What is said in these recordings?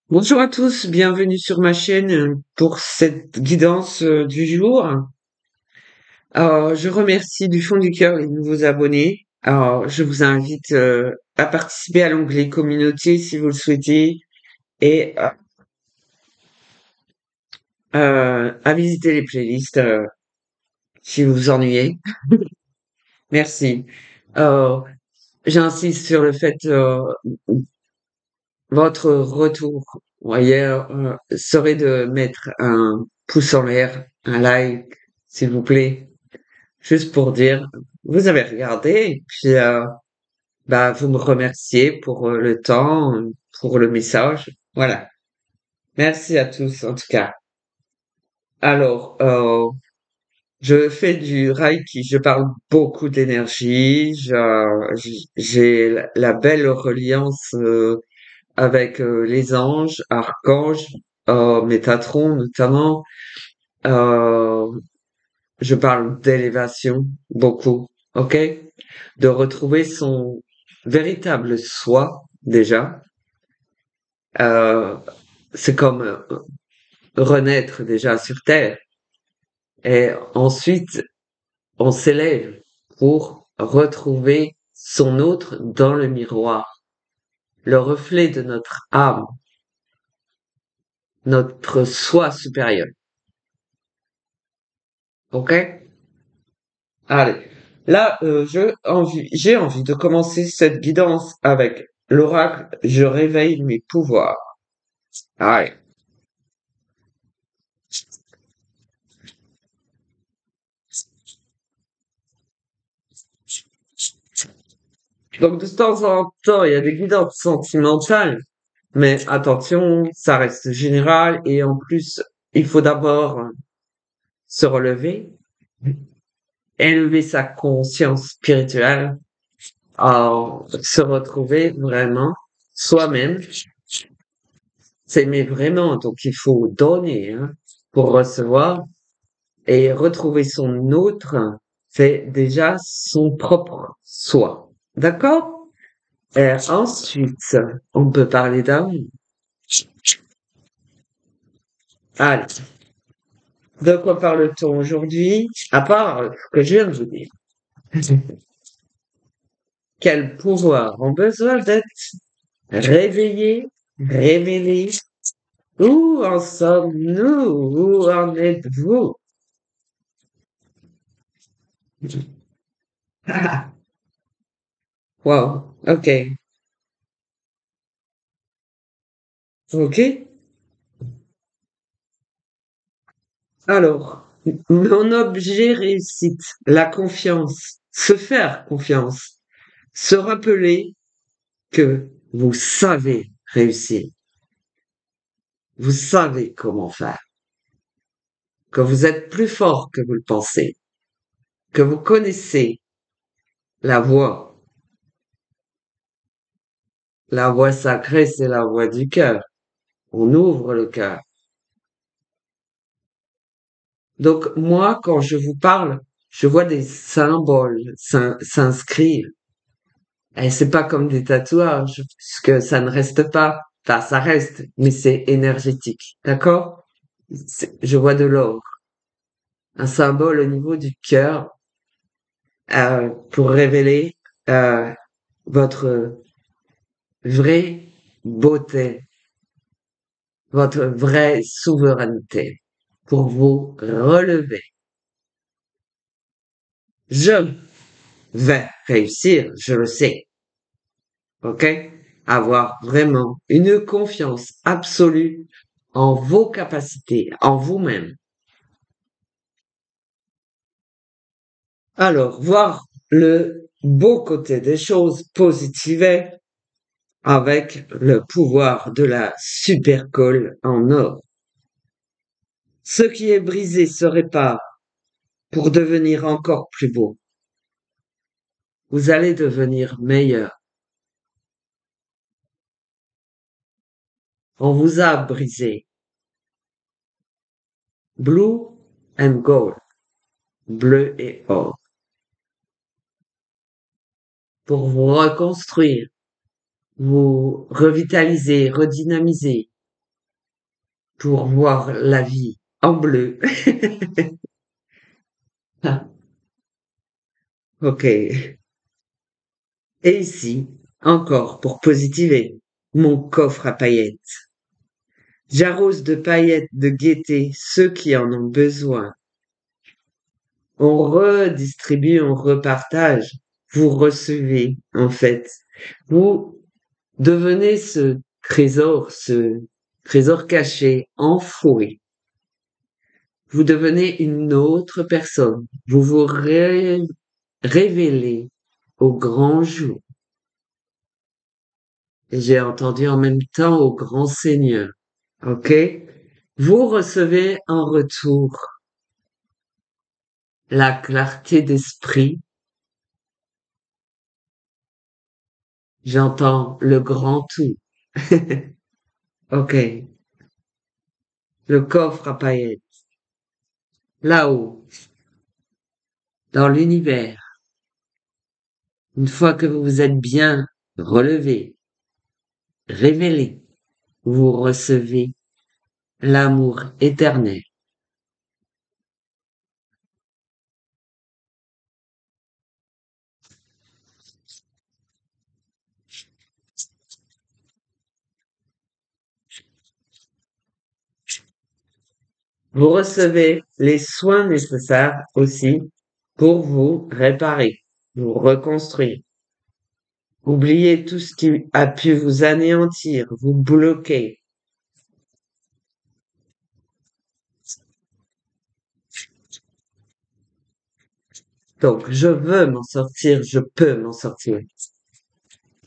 Bonjour à tous, bienvenue sur ma chaîne pour cette guidance du jour. Je remercie du fond du cœur les nouveaux abonnés. Alors, je vous invite à participer à l'onglet communauté si vous le souhaitez et à visiter les playlists si vous vous ennuyez. Merci. Euh, J'insiste sur le fait votre retour, vous voyez, serait de mettre un pouce en l'air, un like, s'il vous plaît. Juste pour dire, vous avez regardé et puis bah vous me remerciez pour le temps, pour le message. Voilà. Merci à tous en tout cas. Alors, je fais du Reiki, je parle beaucoup d'énergie, j'ai la belle reliance avec les anges, archanges, Métatron notamment. Euh, je parle d'élévation beaucoup, ok? De retrouver son véritable soi déjà. Euh, c'est comme renaître déjà sur Terre. Et ensuite, on s'élève pour retrouver son autre dans le miroir, le reflet de notre âme, notre soi supérieur. Ok? Allez. Là, j'ai envie de commencer cette guidance avec l'oracle. Je réveille mes pouvoirs. Allez. Donc de temps en temps, il y a des guidances sentimentales, mais attention, ça reste général et en plus, il faut d'abord se relever, élever sa conscience spirituelle, se retrouver vraiment soi-même, s'aimer vraiment. Donc il faut donner hein, pour recevoir et retrouver son autre, c'est déjà son propre soi. D'accord? Et ensuite, on peut parler d'amour. Allez. De quoi parle-t-on aujourd'hui? À part ce que je viens de vous dire. Quels pouvoirs ont besoin d'être réveillés, révélés? Où en sommes-nous? Où en êtes-vous? Wow, ok, ok. Alors, mon objet réussite, la confiance, se faire confiance, se rappeler que vous savez réussir, vous savez comment faire, que vous êtes plus fort que vous le pensez, que vous connaissez la voix. La voix sacrée, c'est la voix du cœur. On ouvre le cœur. Donc, moi, quand je vous parle, je vois des symboles s'inscrire. Et c'est pas comme des tatouages, puisque ça ne reste pas. Enfin, ça reste, mais c'est énergétique. D'accord? Je vois de l'or. Un symbole au niveau du cœur, pour révéler, euh, votre vraie beauté, votre vraie souveraineté, pour vous relever. Je vais réussir, je le sais. OK? Avoir vraiment une confiance absolue en vos capacités, en vous-même. Alors, voir le beau côté des choses positives avec le pouvoir de la super colle en or. Ce qui est brisé se répare pour devenir encore plus beau. Vous allez devenir meilleur. On vous a brisé. Blue and gold. Bleu et or. Pour vous reconstruire, vous revitaliser, redynamiser. pour voir la vie en bleu. Ah, ok. Et ici, encore pour positiver, mon coffre à paillettes. J'arrose de paillettes de gaieté ceux qui en ont besoin. On redistribue, on repartage. Vous recevez, en fait. Vous devenez ce trésor caché, enfoui. Vous devenez une autre personne. Vous vous révélez au grand jour. Et j'ai entendu en même temps au grand Seigneur. OK? Vous recevez en retour la clarté d'esprit. J'entends le grand tout. OK. Le coffre à paillettes. Là-haut, dans l'univers, une fois que vous vous êtes bien relevé, révélé, vous recevez l'amour éternel. Vous recevez les soins nécessaires aussi pour vous réparer, vous reconstruire. Oubliez tout ce qui a pu vous anéantir, vous bloquer. Donc, je veux m'en sortir, je peux m'en sortir.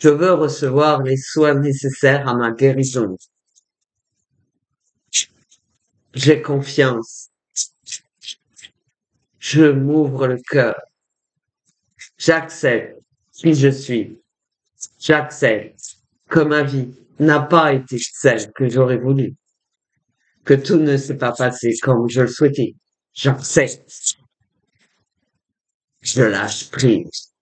Je veux recevoir les soins nécessaires à ma guérison. J'ai confiance. Je m'ouvre le cœur. J'accepte qui je suis. J'accepte que ma vie n'a pas été celle que j'aurais voulu, que tout ne s'est pas passé comme je le souhaitais. J'accepte. Je lâche prise.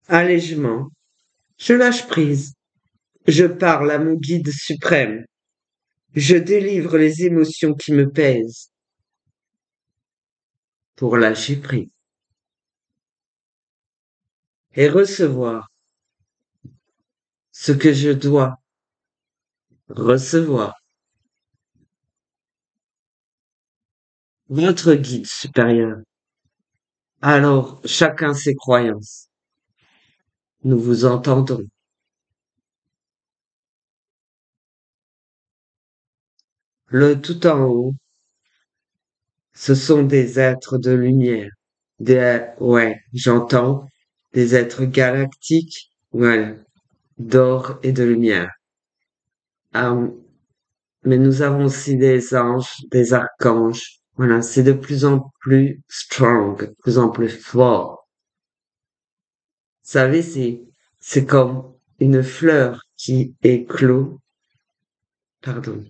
Allègement. Je lâche prise. Je parle à mon guide suprême. Je délivre les émotions qui me pèsent pour lâcher prise et recevoir ce que je dois recevoir. Votre guide supérieur. Alors, chacun ses croyances. Nous vous entendons. Le tout en haut, ce sont des êtres de lumière. Ouais, j'entends. Des êtres galactiques. Voilà. D'or et de lumière. Ah, mais nous avons aussi des anges, des archanges. Voilà, c'est de plus en plus strong, de plus en plus fort. Vous savez, c'est comme une fleur qui éclot. Pardon.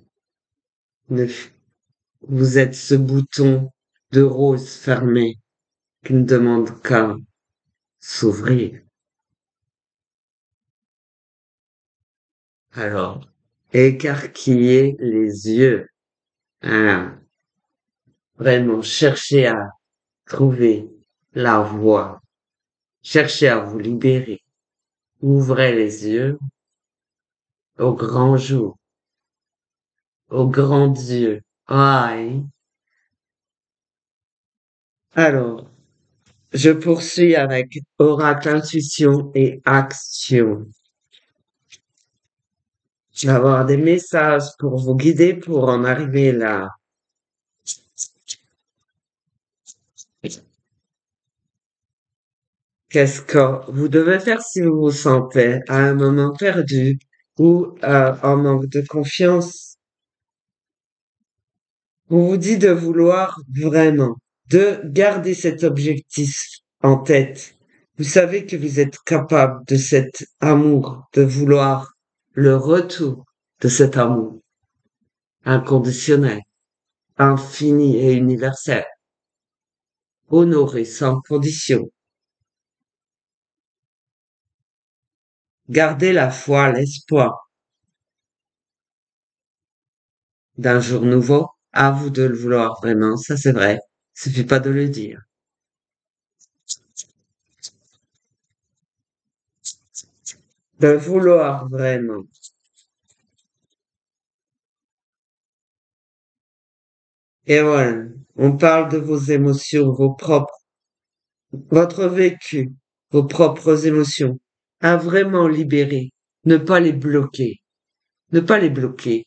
Vous êtes ce bouton de rose fermé qui ne demande qu'à s'ouvrir. Alors, écarquillez les yeux. Hein, vraiment, cherchez à trouver la voie. Cherchez à vous libérer. Ouvrez les yeux au grand jour, au grand Dieu. Aïe. Alors, je poursuis avec oracle, intuition et action. Je vais avoir des messages pour vous guider pour en arriver là. Qu'est-ce que vous devez faire si vous vous sentez à un moment perdu ou en manque de confiance? On vous dit de vouloir vraiment, de garder cet objectif en tête. Vous savez que vous êtes capable de cet amour, de vouloir le retour de cet amour inconditionnel, infini et universel, honoré sans condition. Gardez la foi, l'espoir d'un jour nouveau. À vous de le vouloir vraiment, ça c'est vrai. Suffit pas de le dire. De vouloir vraiment. Et voilà, on parle de vos émotions, votre vécu, vos propres émotions. À vraiment libérer. Ne pas les bloquer. Ne pas les bloquer.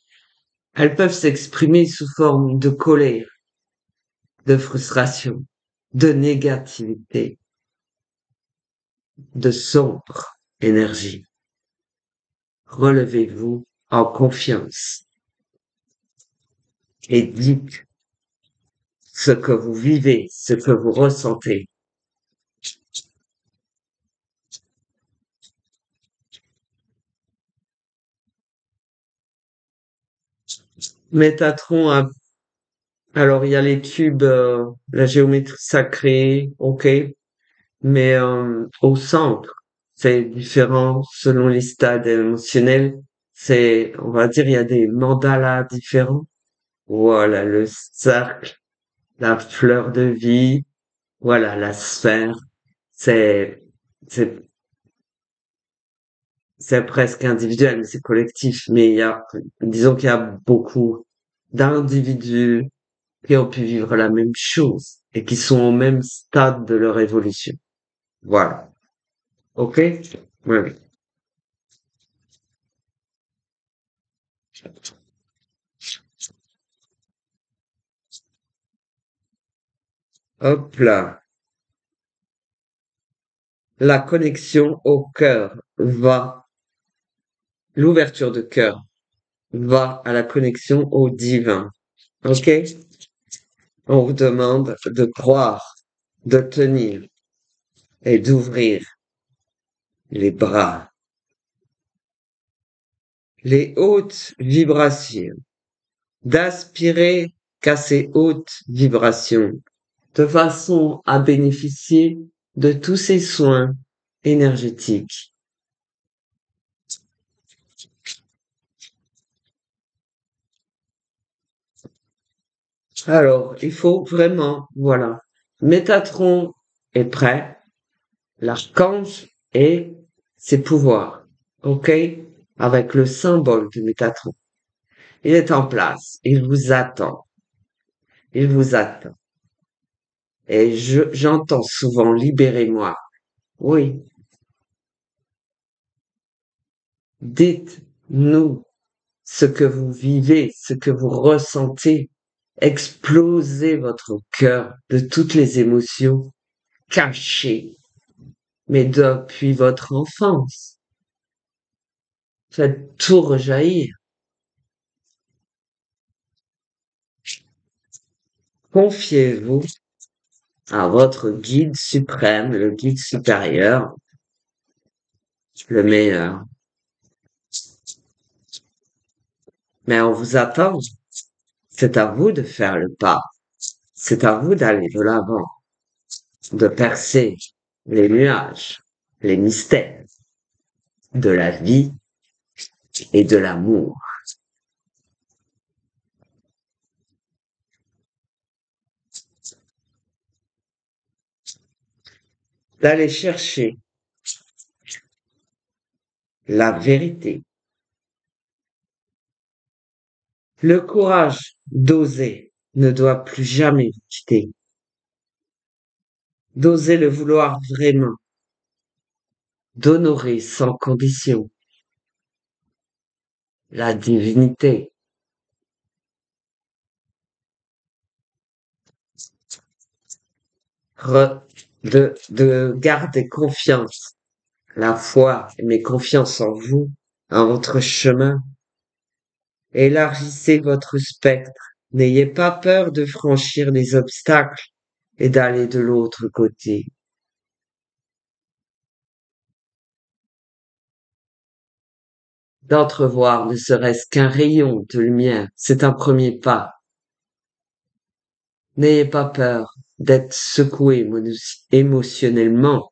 Elles peuvent s'exprimer sous forme de colère, de frustration, de négativité, de sombre énergie. Relevez-vous en confiance et dites ce que vous vivez, ce que vous ressentez. Métatron, alors il y a les cubes, la géométrie sacrée, ok, mais au centre, c'est différent selon les stades émotionnels. C'est, on va dire, il y a des mandalas différents. Voilà, le cercle, la fleur de vie, voilà, la sphère. C'est, c'est, c'est presque individuel, mais c'est collectif. Mais disons qu'il y a beaucoup d'individus qui ont pu vivre la même chose et qui sont au même stade de leur évolution. Voilà. OK? Ouais. Hop là. La connexion au cœur va, l'ouverture de cœur va à la connexion au divin. OK? On vous demande de croire, de tenir et d'ouvrir les bras. Les hautes vibrations. D'aspirer qu'à ces hautes vibrations de façon à bénéficier de tous ces soins énergétiques. Alors, il faut vraiment, voilà, Métatron est prêt, l'archange et ses pouvoirs, ok, avec le symbole de Métatron. Il est en place, il vous attend. Et j'entends souvent libérez-moi. Oui, dites-nous ce que vous vivez, ce que vous ressentez. Explosez votre cœur de toutes les émotions cachées, mais depuis votre enfance. Faites tout rejaillir. Confiez-vous à votre guide suprême, le guide supérieur, le meilleur. Mais on vous attend. C'est à vous de faire le pas. C'est à vous d'aller de l'avant, de percer les nuages, les mystères de la vie et de l'amour. D'aller chercher la vérité, le courage d'oser ne doit plus jamais vous quitter, d'oser le vouloir vraiment, d'honorer sans condition la divinité, de garder confiance, la foi, mais confiance en vous, en votre chemin. Élargissez votre spectre. N'ayez pas peur de franchir les obstacles et d'aller de l'autre côté. D'entrevoir ne serait-ce qu'un rayon de lumière, c'est un premier pas. N'ayez pas peur d'être secoué émotionnellement.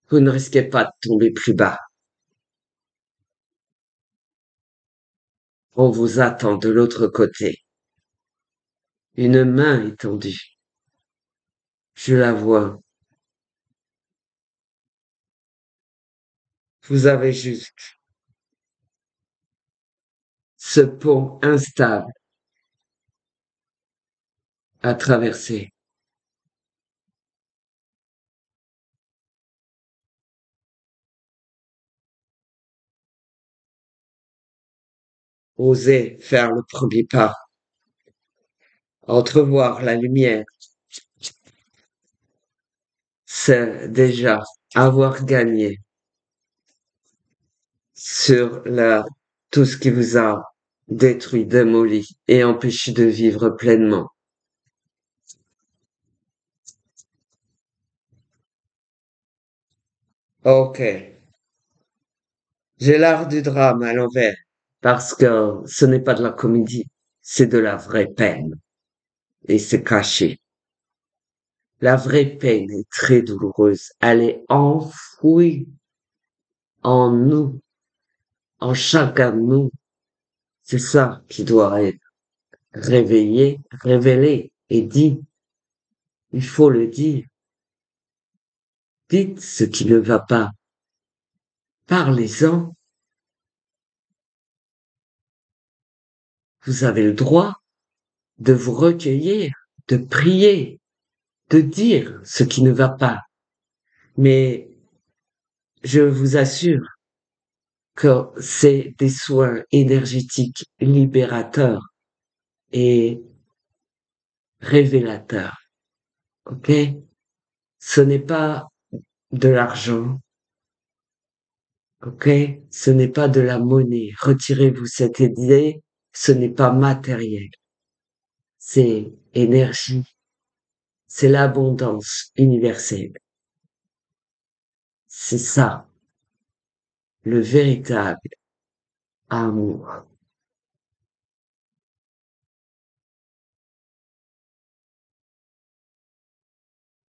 Vous ne risquez pas de tomber plus bas. On vous attend de l'autre côté. Une main étendue. Je la vois. Vous avez juste ce pont instable à traverser. Osez faire le premier pas, entrevoir la lumière, c'est déjà avoir gagné sur tout ce qui vous a détruit, démoli et empêché de vivre pleinement. Ok, j'ai l'art du drame à l'envers parce que ce n'est pas de la comédie, c'est de la vraie peine et c'est caché. La vraie peine est très douloureuse. Elle est enfouie en nous, en chacun de nous. C'est ça qui doit être réveillé, révélé et dit. Il faut le dire. Dites ce qui ne va pas. Parlez-en. Vous avez le droit de vous recueillir, de prier, de dire ce qui ne va pas. Mais je vous assure que c'est des soins énergétiques libérateurs et révélateurs. OK? Ce n'est pas de l'argent. OK? Ce n'est pas de la monnaie. Retirez-vous cette idée. Ce n'est pas matériel. C'est énergie. C'est l'abondance universelle. C'est ça, le véritable amour.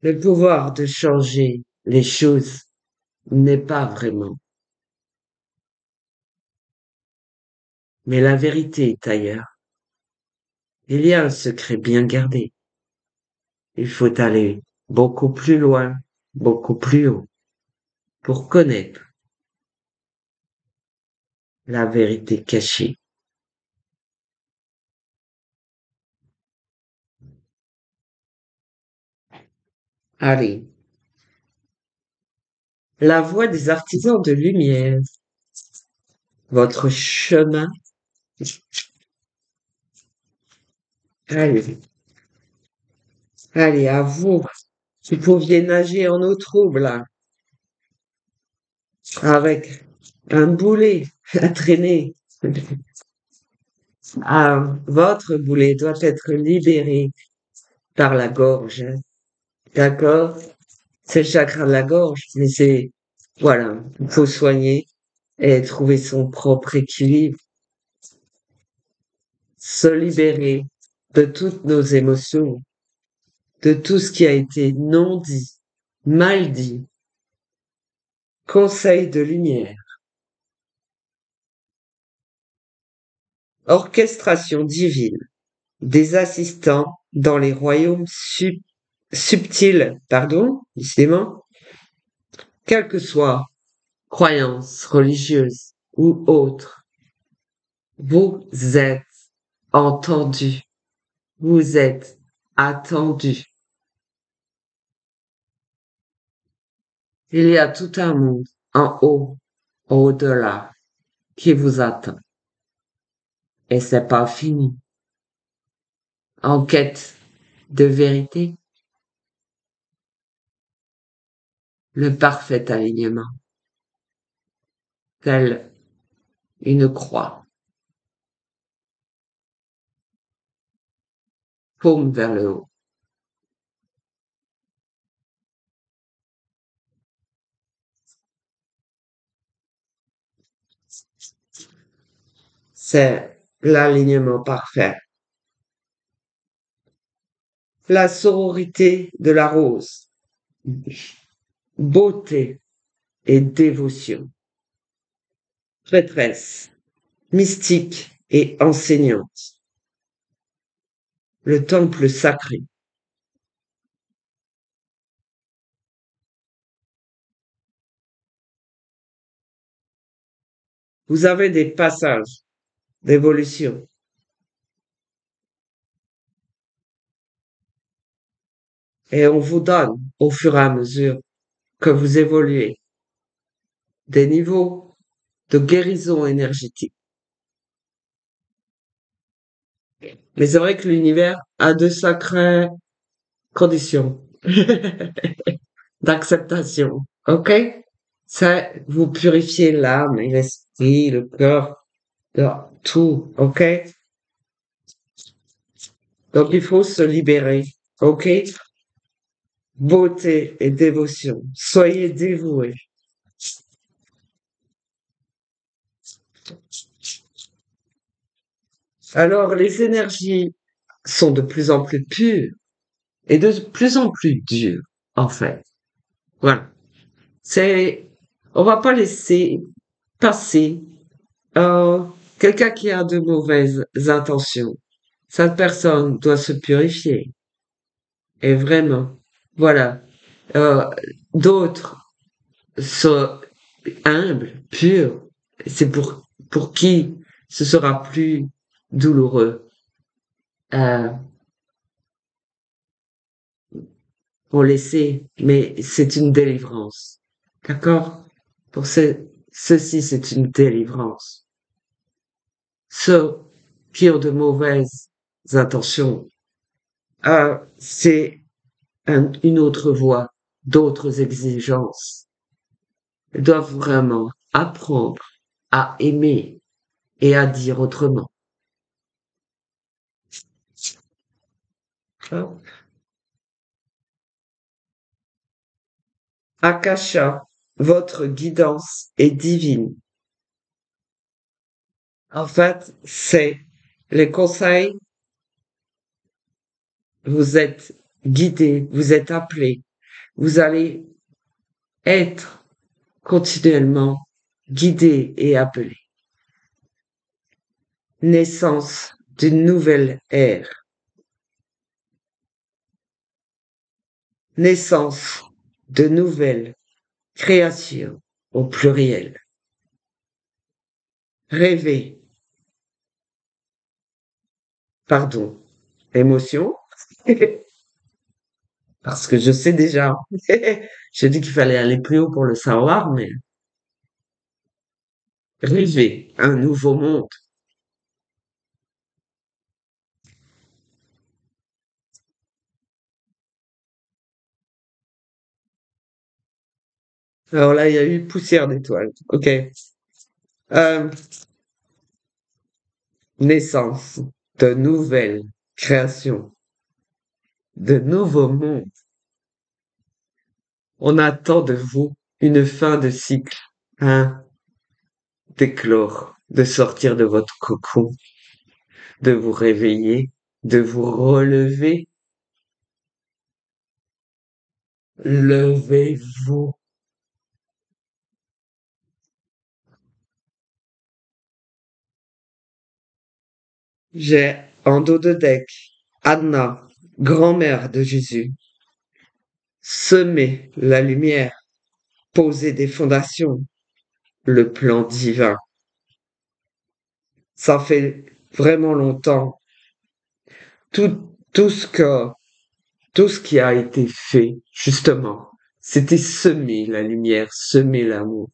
Le pouvoir de changer les choses n'est pas vraiment, mais la vérité est ailleurs. Il y a un secret bien gardé. Il faut aller beaucoup plus loin, beaucoup plus haut, pour connaître la vérité cachée. Allez, la voie des artisans de lumière, votre chemin. Allez, allez, à vous, qui pouviez nager en eau trouble, là, avec un boulet à traîner. Ah, votre boulet doit être libéré par la gorge, hein. D'accord? C'est le chakra de la gorge, mais voilà, il faut soigner et trouver son propre équilibre, se libérer de toutes nos émotions, de tout ce qui a été non dit, mal dit, conseil de lumière, orchestration divine, des assistants dans les royaumes subtils, pardon, décidément, quelle que soit croyance religieuse ou autre, vous êtes entendu, vous êtes attendu. Il y a tout un monde en haut, au-delà, qui vous attend. Et c'est pas fini. En quête de vérité, le parfait alignement, tel une croix, paume vers le haut. C'est l'alignement parfait. La sororité de la rose. Beauté. et dévotion, prêtresse, mystique et enseignante, le temple sacré. Vous avez des passages d'évolution et on vous donne au fur et à mesure que vous évoluez des niveaux de guérison énergétique. Mais c'est vrai que l'univers a de sacrées conditions d'acceptation. OK? Ça, vous purifiez l'âme et l'esprit, le cœur, tout. OK? Donc il faut se libérer. OK? Beauté et dévotion. Soyez dévoués. Alors les énergies sont de plus en plus pures et de plus en plus dures, en fait. Voilà. C'est, on va pas laisser passer euh, quelqu'un qui a de mauvaises intentions. Cette personne doit se purifier. Et vraiment, voilà. Euh, D'autres sont humbles, purs. C'est pour qui ce sera plus douloureux. Euh, pour laisser, mais c'est une délivrance. D'accord? Pour ceci, c'est une délivrance. Ceux qui ont de mauvaises intentions, c'est une autre voie, d'autres exigences. Ils doivent vraiment apprendre à aimer et à dire autrement. Hein. Akasha, votre guidance est divine. En fait, c'est les conseils, vous êtes guidés, vous êtes appelés, vous allez être continuellement guidés et appelés. Naissance d'une nouvelle ère. Naissance de nouvelles créations au pluriel. Rêver, pardon, émotion, parce que je sais déjà. J'ai dit qu'il fallait aller plus haut pour le savoir, mais rêver un nouveau monde. Alors là, il y a eu poussière d'étoiles. OK. Euh, Naissance de nouvelles créations, de nouveaux mondes. On attend de vous une fin de cycle, hein, d'éclore, de sortir de votre cocon, de vous réveiller, de vous relever. Levez-vous. J'ai en dos de deck Anna, grand-mère de Jésus, semer la lumière, poser des fondations, le plan divin. Ça fait vraiment longtemps. Tout ce que, tout ce qui a été fait, justement, c'était semer la lumière, semer l'amour.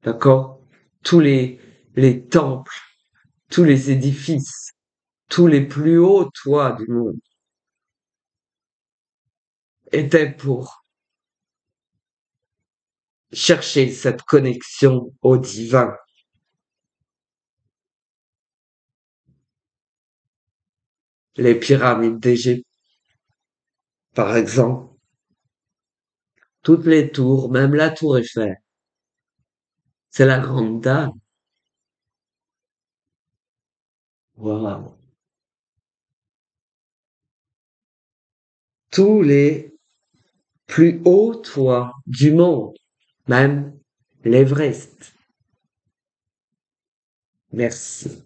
D'accord? Tous les temples, tous les édifices, tous les plus hauts toits du monde étaient pour chercher cette connexion au divin. Les pyramides d'Égypte, par exemple, toutes les tours, même la tour Eiffel, c'est la grande dame. Wow. Tous les plus hauts toits du monde, même l'Everest. Merci.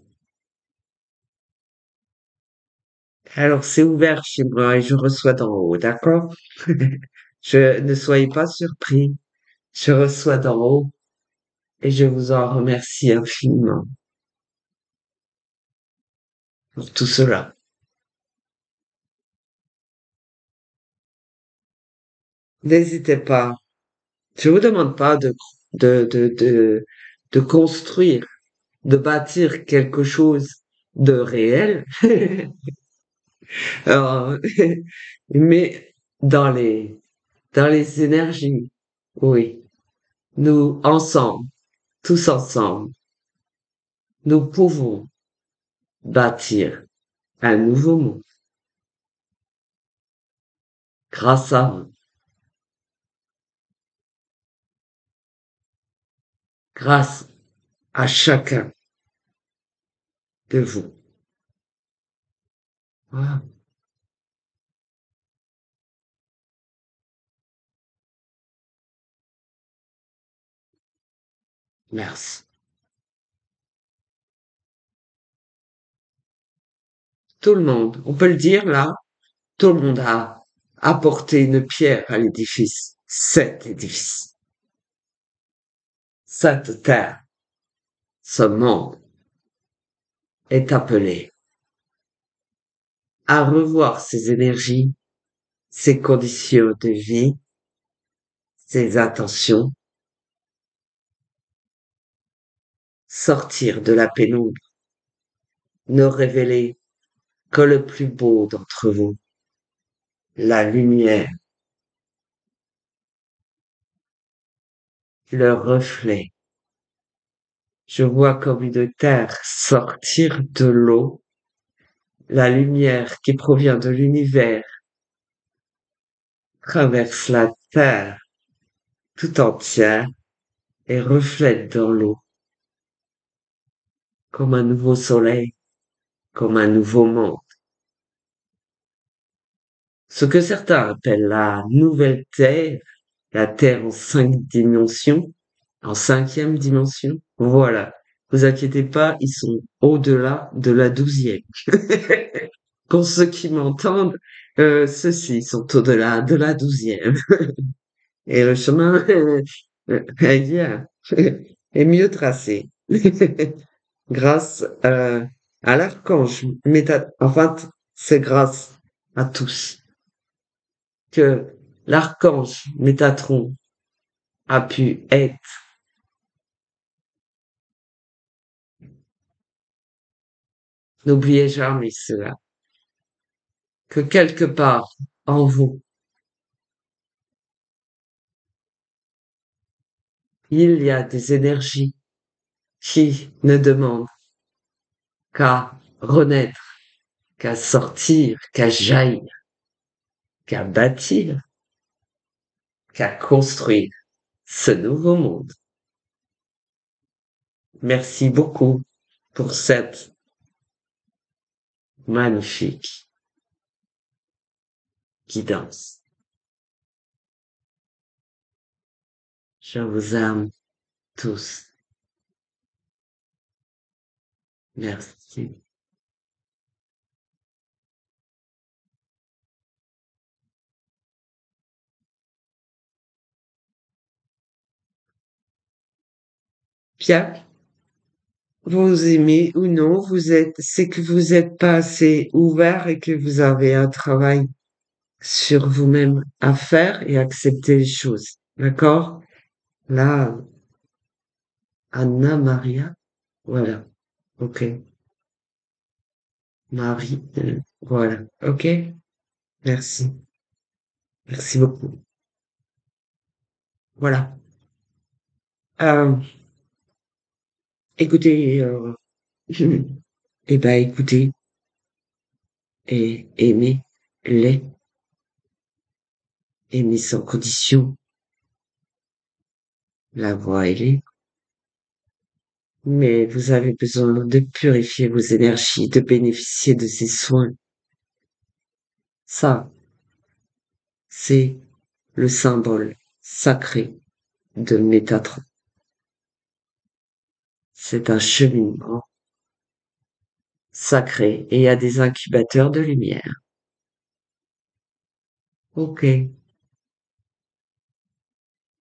Alors, c'est ouvert chez moi et je reçois d'en haut, d'accord? Ne soyez pas surpris. Je reçois d'en haut et je vous en remercie infiniment pour tout cela. N'hésitez pas. Je vous demande pas de, de, de, de construire, de bâtir quelque chose de réel, euh, mais dans les, dans les énergies. Oui. Nous, ensemble, tous ensemble, nous pouvons bâtir un nouveau monde grâce à vous, grâce à chacun de vous. Voilà. Merci. Tout le monde, on peut le dire là, tout le monde a apporté une pierre à l'édifice, cet édifice, cette terre, ce monde est appelé à revoir ses énergies, ses conditions de vie, ses intentions, sortir de la pénombre, ne révéler que le plus beau d'entre vous, la lumière, le reflet. Je vois comme une terre sortir de l'eau, la lumière qui provient de l'univers traverse la terre tout entière et reflète dans l'eau comme un nouveau soleil, comme un nouveau monde. Ce que certains appellent la nouvelle Terre, la Terre en 5 dimensions, en cinquième dimension, voilà. Vous inquiétez pas, ils sont au-delà de la 12e. Pour ceux qui m'entendent, ceux-ci sont au-delà de la 12e. Et le chemin est bien, est mieux tracé. Grâce à l'archange enfin, c'est grâce à tous que l'archange Métatron a pu être. N'oubliez jamais cela, que quelque part en vous, il y a des énergies qui ne demandent qu'à renaître, qu'à sortir, qu'à jaillir, qu'à bâtir, qu'à construire ce nouveau monde. Merci beaucoup pour cette magnifique guidance. Je vous aime tous. Merci. Bien, vous aimez ou non, c'est que vous êtes pas assez ouvert et que vous avez un travail sur vous-même à faire et accepter les choses. D'accord? Là, Anna Maria, voilà. Ok. Marie, voilà. Ok? Merci. Merci beaucoup. Voilà. Euh, écoutez, eh ben, écoutez et aimez les, aimez sans condition. La voix est libre. Mais vous avez besoin de purifier vos énergies, de bénéficier de ces soins. Ça, c'est le symbole sacré de Métatron. C'est un cheminement sacré et il y a des incubateurs de lumière. Ok. Il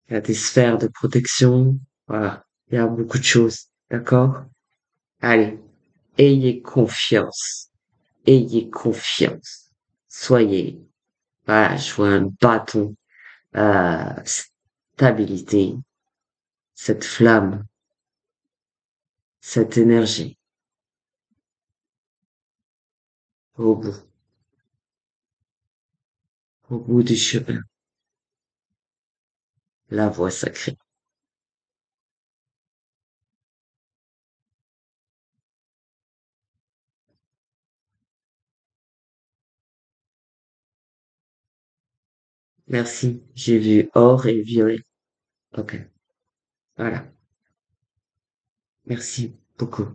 y a des sphères de protection. Voilà. Il y a beaucoup de choses. D'accord? Allez. Ayez confiance. Ayez confiance. Soyez, voilà, je vois un bâton, stabilité, cette flamme, cette énergie, au bout, au bout du chemin, la voie sacrée. Merci. J'ai vu or et violet. Ok. Voilà. Merci beaucoup.